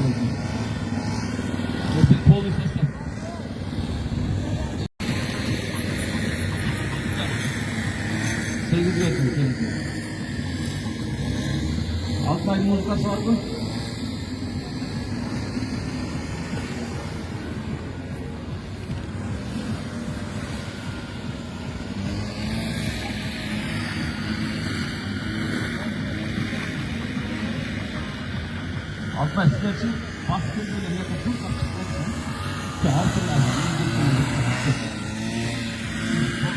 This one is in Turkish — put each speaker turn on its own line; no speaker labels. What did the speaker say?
oldu. Çok oldu sesler. Sevgili diyorsun, sevgili. Altay yumurtası var mı? Altay sizler için baskı böyle yakın çok açık olsun. Ki her türlü